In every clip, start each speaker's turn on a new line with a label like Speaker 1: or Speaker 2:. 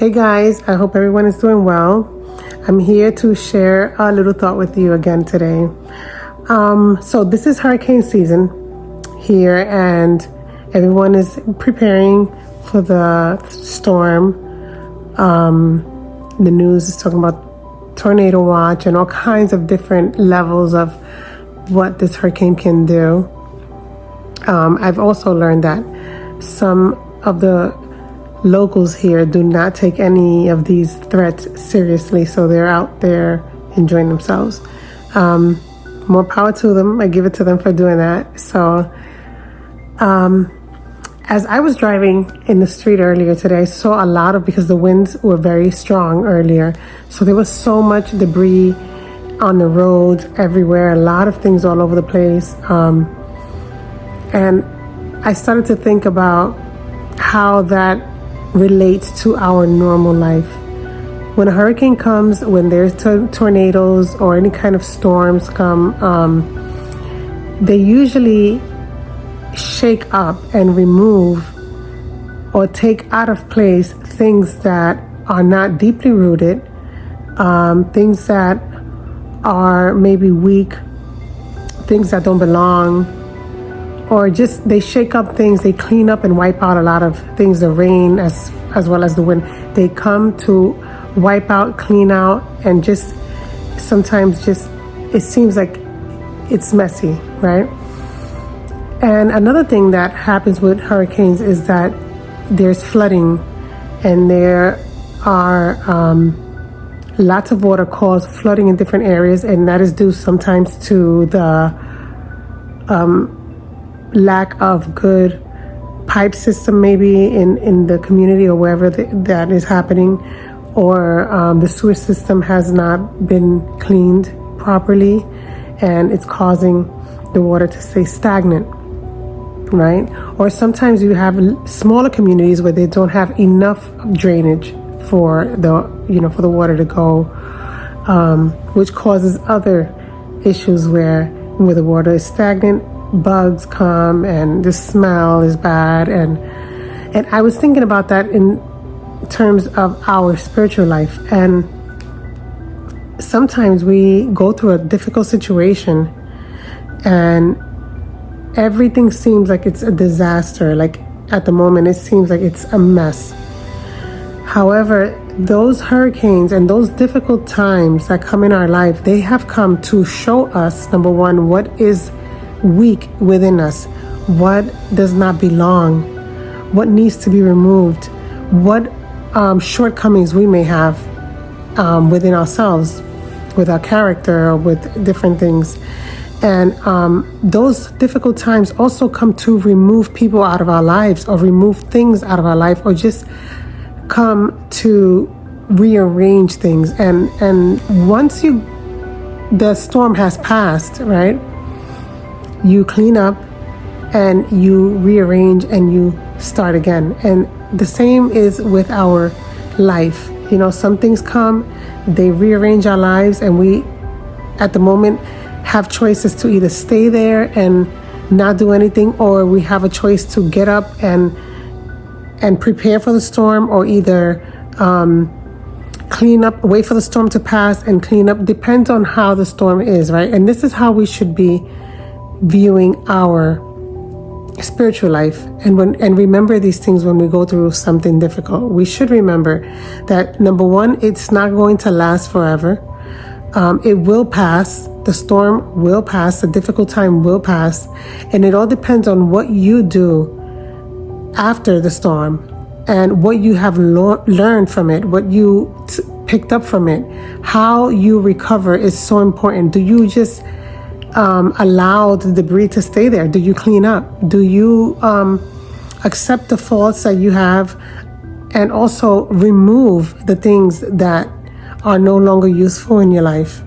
Speaker 1: Hey guys, I hope everyone is doing well. I'm here to share a little thought with you again today. So this is hurricane season here, and everyone is preparing for the storm. The news is talking about tornado watch and all kinds of different levels of what this hurricane can do. I've also learned that some of the locals here do not take any of these threats seriously, so they're out there enjoying themselves. More power to them. I give it to them for doing that. So as I was driving in the street earlier today, I saw a lot of, because the winds were very strong earlier, so there was so much debris on the roads everywhere, a lot of things all over the place. And I started to think about how that relates to our normal life. When a hurricane comes, when there's tornadoes or any kind of storms come, they usually shake up and remove or take out of place things that are not deeply rooted, things that are maybe weak, things that don't belong, or just they shake up things, they clean up and wipe out a lot of things, the rain as well as the wind. They come to wipe out, clean out, and just sometimes just it seems like it's messy, right? And another thing that happens with hurricanes is that there's flooding, and there are lots of water cause flooding in different areas, and that is due sometimes to the lack of good pipe system maybe in the community or wherever that is happening, or the sewer system has not been cleaned properly, and it's causing the water to stay stagnant, right? Or sometimes you have smaller communities where they don't have enough drainage for the water to go, which causes other issues where the water is stagnant. Bugs come and the smell is bad, and I was thinking about that in terms of our spiritual life. And sometimes we go through a difficult situation and everything seems like it's a disaster. Like at the moment it seems like it's a mess. However, those hurricanes and those difficult times that come in our life, they have come to show us, number one, what is weak within us, what does not belong, what needs to be removed, what shortcomings we may have within ourselves, with our character or with different things. And those difficult times also come to remove people out of our lives, or remove things out of our life, or just come to rearrange things. And once the storm has passed, right, you clean up and you rearrange and you start again. And the same is with our life. Some things come, they rearrange our lives, and we at the moment have choices to either stay there and not do anything, or we have a choice to get up and prepare for the storm, or either clean up, wait for the storm to pass and clean up. Depends on how the storm is, right? And this is how we should be viewing our spiritual life, and remember these things when we go through something difficult. We should remember that, number one, it's not going to last forever. It will pass. The storm will pass. The difficult time will pass, and it all depends on what you do after the storm and what you have learned from it, what you picked up from it. How you recover is so important. Do you just allow the debris to stay there? Do you clean up? Do you accept the faults that you have, and also remove the things that are no longer useful in your life?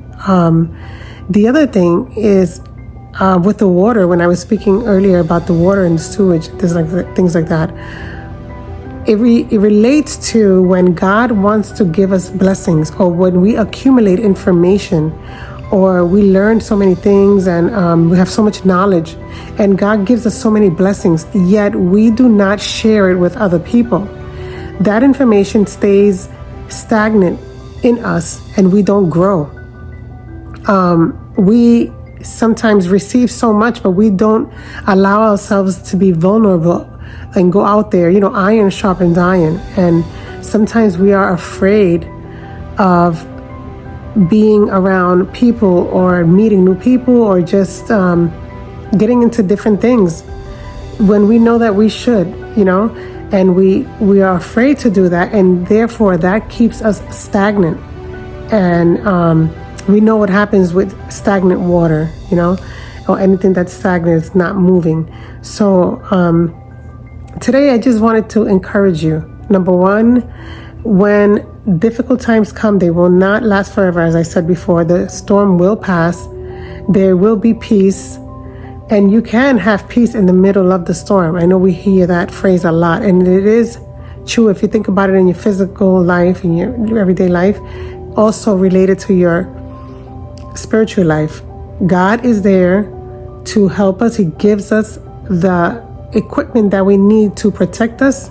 Speaker 1: The other thing is with the water, when I was speaking earlier about the water and sewage, things like that, it relates to when God wants to give us blessings, or when we accumulate information, or we learn so many things, and we have so much knowledge, and God gives us so many blessings, yet we do not share it with other people. that information stays stagnant in us and we don't grow. We sometimes receive so much, but we don't allow ourselves to be vulnerable and go out there. You know, iron sharpens iron, and sometimes we are afraid of being around people or meeting new people or just getting into different things when we know that we should, you know, and we are afraid to do that, and therefore that keeps us stagnant. And we know what happens with stagnant water, you know, or anything that's stagnant is not moving. So today I just wanted to encourage you. Number one, when difficult times come, they will not last forever. As I said before, the storm will pass. There will be peace. And you can have peace in the middle of the storm. I know we hear that phrase a lot, and it is true if you think about it in your physical life, in your everyday life, also related to your spiritual life. God is there to help us. He gives us the equipment that we need to protect us,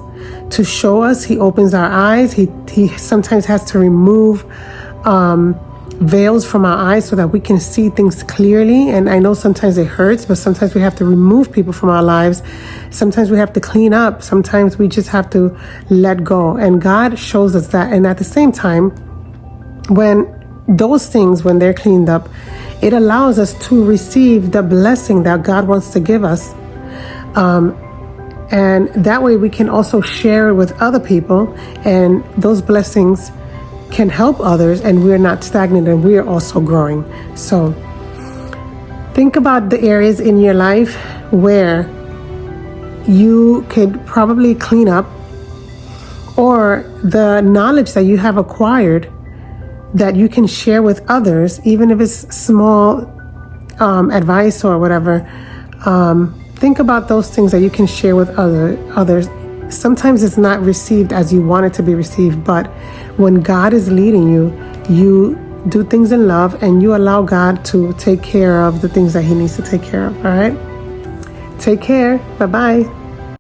Speaker 1: to show us. He opens our eyes. He sometimes has to remove veils from our eyes so that we can see things clearly. And I know sometimes it hurts, but sometimes we have to remove people from our lives. Sometimes we have to clean up. Sometimes we just have to let go. And God shows us that. And at the same time, when those things, when they're cleaned up, it allows us to receive the blessing that God wants to give us. And that way we can also share it with other people, and those blessings can help others, and we're not stagnant and we're also growing. So think about the areas in your life where you could probably clean up, or the knowledge that you have acquired that you can share with others, even if it's small advice or whatever. Think about those things that you can share with others. Sometimes it's not received as you want it to be received, but when God is leading you, you do things in love and you allow God to take care of the things that He needs to take care of. All right? Take care. Bye-bye.